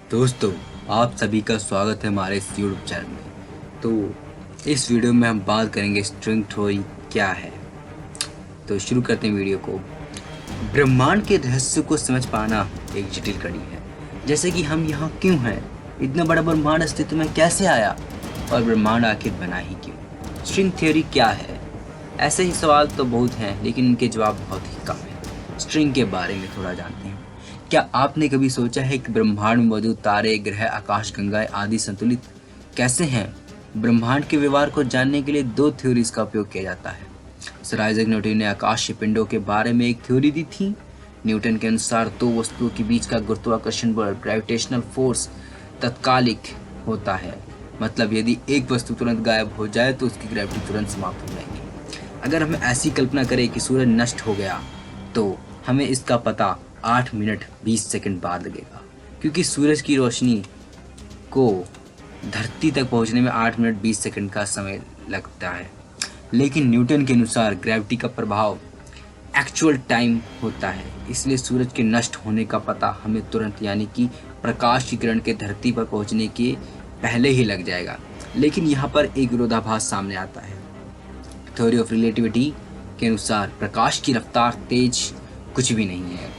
दोस्तों, आप सभी का स्वागत है हमारे इस यूट्यूब चैनल में। तो इस वीडियो में हम बात करेंगे स्ट्रिंग थ्योरी क्या है। तो शुरू करते हैं वीडियो को। ब्रह्मांड के रहस्य को समझ पाना एक जटिल कड़ी है। जैसे कि हम यहाँ क्यों हैं, इतना बड़ा ब्रह्मांड अस्तित्व में कैसे आया और ब्रह्मांड आखिर बना ही क्यों। स्ट्रिंग थ्योरी क्या है, ऐसे ही सवाल तो बहुत हैं लेकिन इनके जवाब बहुत ही कम है। स्ट्रिंग के बारे में थोड़ा जानते हैं। क्या आपने कभी सोचा है कि ब्रह्मांड में मौजूद तारे, ग्रह, आकाशगंगाएं आदि संतुलित कैसे हैं? ब्रह्मांड के व्यवहार को जानने के लिए दो थ्योरीज का उपयोग किया जाता है। सर आइजैक न्यूटन ने आकाशीय पिंडों के बारे में एक थ्योरी दी थी। न्यूटन के अनुसार दो वस्तुओं के बीच का गुरुत्वाकर्षण बल, ग्रेविटेशनल फोर्स, तत्कालिक होता है। मतलब यदि एक वस्तु तुरंत गायब हो जाए तो उसकी ग्रेविटी तुरंत समाप्त हो जाएगी। अगर हम ऐसी कल्पना करें कि सूरज नष्ट हो गया तो हमें इसका पता 8 मिनट 20 सेकंड बाद लगेगा, क्योंकि सूरज की रोशनी को धरती तक पहुंचने में 8 मिनट 20 सेकंड का समय लगता है। लेकिन न्यूटन के अनुसार ग्रेविटी का प्रभाव एक्चुअल टाइम होता है, इसलिए सूरज के नष्ट होने का पता हमें तुरंत यानी कि प्रकाश की किरण के धरती पर पहुंचने के पहले ही लग जाएगा। लेकिन यहाँ पर एक विरोधाभास सामने आता है। थ्योरी ऑफ रिलेटिविटी के अनुसार प्रकाश की रफ्तार तेज कुछ भी नहीं है,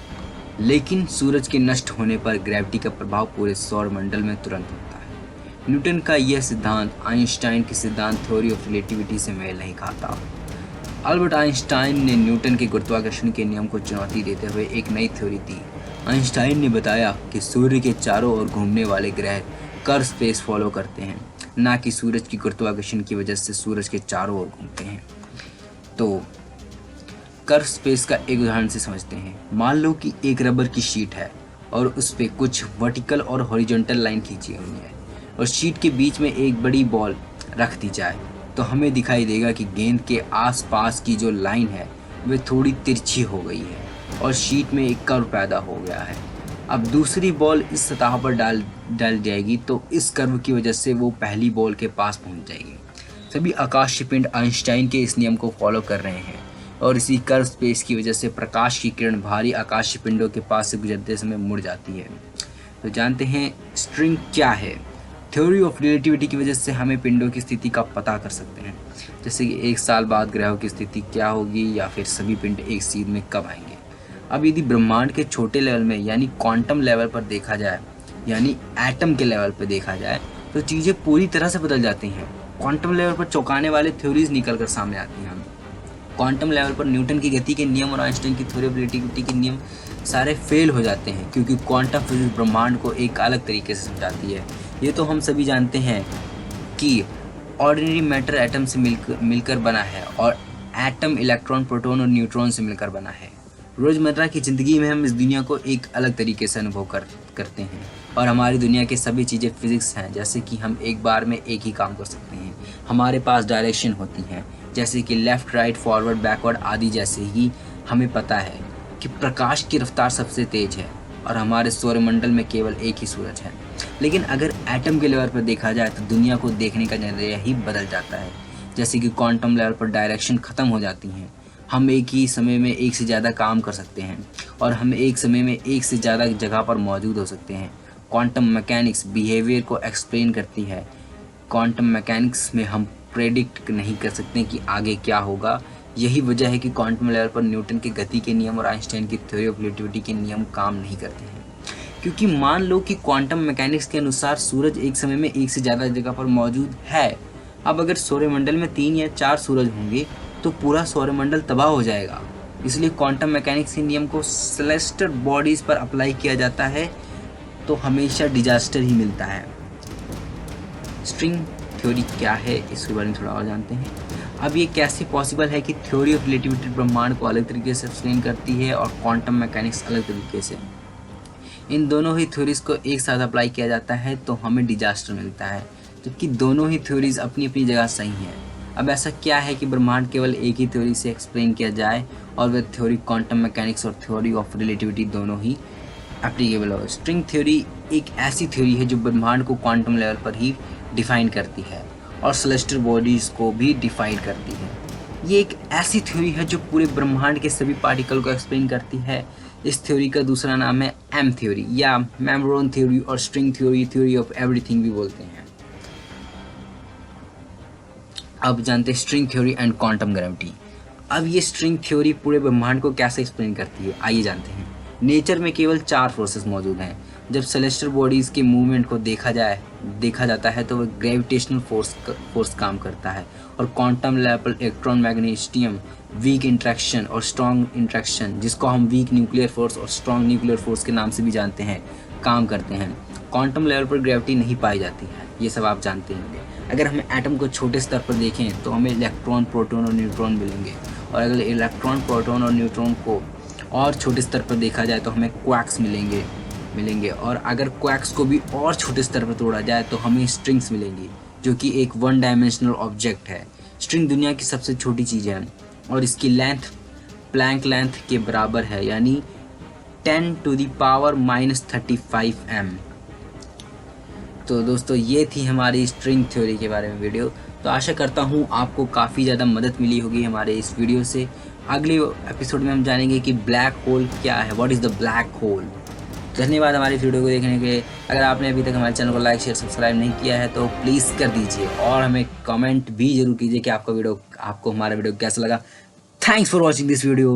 लेकिन सूरज के नष्ट होने पर ग्रेविटी का प्रभाव पूरे सौर मंडल में तुरंत होता है। न्यूटन का यह सिद्धांत आइंस्टाइन के सिद्धांत थ्योरी ऑफ रिलेटिविटी से मेल नहीं खाता। अल्बर्ट आइंस्टाइन ने न्यूटन के गुरुत्वाकर्षण के नियम को चुनौती देते हुए एक नई थ्योरी दी। आइंस्टाइन ने बताया कि सूर्य के चारों ओर घूमने वाले ग्रह कर्व स्पेस फॉलो करते हैं, ना कि सूरज की गुरुत्वाकर्षण की वजह से सूरज के चारों ओर घूमते हैं। तो कर्व स्पेस का एक उदाहरण से समझते हैं। मान लो कि एक रबर की शीट है और उस पे कुछ वर्टिकल और हॉरिजॉन्टल लाइन खींची हुई है और शीट के बीच में एक बड़ी बॉल रख दी जाए तो हमें दिखाई देगा कि गेंद के आसपास की जो लाइन है वह थोड़ी तिरछी हो गई है और शीट में एक कर्व पैदा हो गया है। अब दूसरी बॉल इस सतह पर डाल जाएगी तो इस कर्व की वजह से वो पहली बॉल के पास पहुंच जाएगी। सभी आकाशीय पिंड आइंस्टाइन के इस नियम को फॉलो कर रहे हैं और इसी कर्व स्पेस की वजह से प्रकाश की किरण भारी आकाशीय पिंडों के पास से गुजरते समय मुड़ जाती है। तो जानते हैं स्ट्रिंग क्या है। थ्योरी ऑफ रिलेटिविटी की वजह से हमें पिंडों की स्थिति का पता कर सकते हैं, जैसे कि 1 साल बाद ग्रहों की स्थिति क्या होगी या फिर सभी पिंड एक सीध में कब आएंगे। अब यदि ब्रह्मांड के छोटे लेवल में यानी क्वांटम लेवल पर देखा जाए, यानी एटम के लेवल पर देखा जाए, तो चीज़ें पूरी तरह से बदल जाती हैं। क्वांटम लेवल पर चौंकाने वाले थ्योरीज निकल कर सामने आती हैं। क्वांटम लेवल पर न्यूटन की गति के नियम और आइंस्टाइन की थ्योरी ऑफ रिलेटिविटी के नियम सारे फेल हो जाते हैं, क्योंकि क्वांटम फिजिक्स ब्रह्मांड को एक अलग तरीके से समझाती है। ये तो हम सभी जानते हैं कि ऑर्डिनरी मैटर एटम से मिलकर बना है और एटम इलेक्ट्रॉन, प्रोटॉन और न्यूट्रॉन से मिलकर बना है। रोज़मर्रा की ज़िंदगी में हम इस दुनिया को एक अलग तरीके से अनुभव करते हैं और हमारी दुनिया की सभी चीज़ें फिजिक्स हैं। जैसे कि हम एक बार में एक ही काम कर सकते हैं। हमारे पास डायरेक्शन होती हैं, जैसे कि लेफ़्ट, राइट, फॉरवर्ड, बैकवर्ड आदि। जैसे ही हमें पता है कि प्रकाश की रफ्तार सबसे तेज़ है और हमारे सौरमंडल में केवल एक ही सूरज है। लेकिन अगर एटम के लेवल पर देखा जाए तो दुनिया को देखने का नज़रिया ही बदल जाता है। जैसे कि क्वांटम लेवल पर डायरेक्शन ख़त्म हो जाती हैं। हम एक ही समय में एक से ज़्यादा काम कर सकते हैं और हम एक समय में एक से ज़्यादा जगह पर मौजूद हो सकते हैं। क्वांटम मैकेनिक्स बिहेवियर को एक्सप्लेन करती है। क्वांटम मैकेनिक्स में हम प्रेडिक्ट नहीं कर सकते कि आगे क्या होगा। यही वजह है कि क्वांटम लेवल पर न्यूटन के गति के नियम और आइंस्टाइन की थ्योरी ऑफ रिलेटिविटी के नियम काम नहीं करते हैं। क्योंकि मान लो कि क्वांटम मैकेनिक्स के अनुसार सूरज एक समय में एक से ज़्यादा जगह पर मौजूद है। अब अगर सौरमंडल में 3 या 4 सूरज होंगे तो पूरा सौरमंडल तबाह हो जाएगा। इसलिए क्वांटम मैकेनिक्स के नियम को सेलेस्टियल बॉडीज़ पर अप्लाई किया जाता है तो हमेशा डिजास्टर ही मिलता है। स्ट्रिंग थ्योरी क्या है, इसके बारे में थोड़ा और जानते हैं। अब ये कैसे पॉसिबल है कि थ्योरी ऑफ रिलेटिविटी ब्रह्मांड को अलग तरीके से एक्सप्लेन करती है और क्वांटम मैकेनिक्स अलग तरीके से। इन दोनों ही थ्योरीज को एक साथ अप्लाई किया जाता है तो हमें डिजास्टर मिलता है, जबकि दोनों ही थ्योरीज अपनी अपनी जगह सही हैं। अब ऐसा क्या है कि ब्रह्मांड केवल एक ही थ्योरी से एक्सप्लेन किया जाए और वह थ्योरी क्वांटम मैकेनिक्स और थ्योरी ऑफ रिलेटिविटी दोनों ही एप्लीकेबल हो। स्ट्रिंग थ्योरी एक ऐसी थ्योरी है जो ब्रह्मांड को क्वांटम लेवल पर ही डिफाइन करती है और सेलेस्टियल बॉडीज़ को भी डिफाइन करती है। ये एक ऐसी थ्योरी है जो पूरे ब्रह्मांड के सभी पार्टिकल को एक्सप्लेन करती है। इस थ्योरी का दूसरा नाम है एम थ्योरी या मेम्ब्रेन थ्योरी और string theory, theory of everything भी बोलते हैं। अब जानते हैं string theory and quantum gravity. अब ये स्ट्रिंग थ्योरी पूरे ब्रह्मांड को कैसे एक्सप्लेन करती है, आइए जानते हैं। नेचर में केवल 4 फोर्सेस मौजूद हैं। जब सेलेस्टियल बॉडीज़ के मूवमेंट को देखा जाता है तो वह ग्रेविटेशनल फोर्स काम करता है, और क्वांटम लेवल पर इलेक्ट्रॉन मैग्नेटियम वीक इंट्रैक्शन और स्ट्रॉन्ग इंट्रैक्शन, जिसको हम वीक न्यूक्लियर फोर्स और स्ट्रॉन्ग न्यूक्लियर फोर्स के नाम से भी जानते हैं, काम करते हैं। क्वांटम लेवल पर ग्रेविटी नहीं पाई जाती है, ये सब आप जानते होंगे। अगर हम एटम को छोटे स्तर पर देखें तो हमें इलेक्ट्रॉन, प्रोटॉन और न्यूट्रॉन मिलेंगे, और अगर इलेक्ट्रॉन, प्रोटॉन और न्यूट्रॉन को और छोटे स्तर पर देखा जाए तो हमें क्वार्क्स मिलेंगे, और अगर क्वार्क्स को भी और छोटे स्तर पर तोड़ा जाए तो हमें स्ट्रिंग्स मिलेंगी, जो कि एक 1 डायमेंशनल ऑब्जेक्ट है। स्ट्रिंग दुनिया की सबसे छोटी चीज़ है और इसकी लेंथ प्लैंक लेंथ के बराबर है, यानी 10⁻⁻35 m। तो दोस्तों ये थी हमारी स्ट्रिंग थ्योरी के बारे में वीडियो। तो आशा करता हूँ आपको काफ़ी ज़्यादा मदद मिली होगी हमारे इस वीडियो से। अगले एपिसोड में हम जानेंगे कि ब्लैक होल क्या है, what is the black hole. धन्यवाद हमारी वीडियो को देखने के लिए। अगर आपने अभी तक हमारे चैनल को लाइक, शेयर, सब्सक्राइब नहीं किया है तो प्लीज़ कर दीजिए, और हमें कमेंट भी जरूर कीजिए कि आपको हमारा वीडियो कैसा लगा। Thanks for watching this video.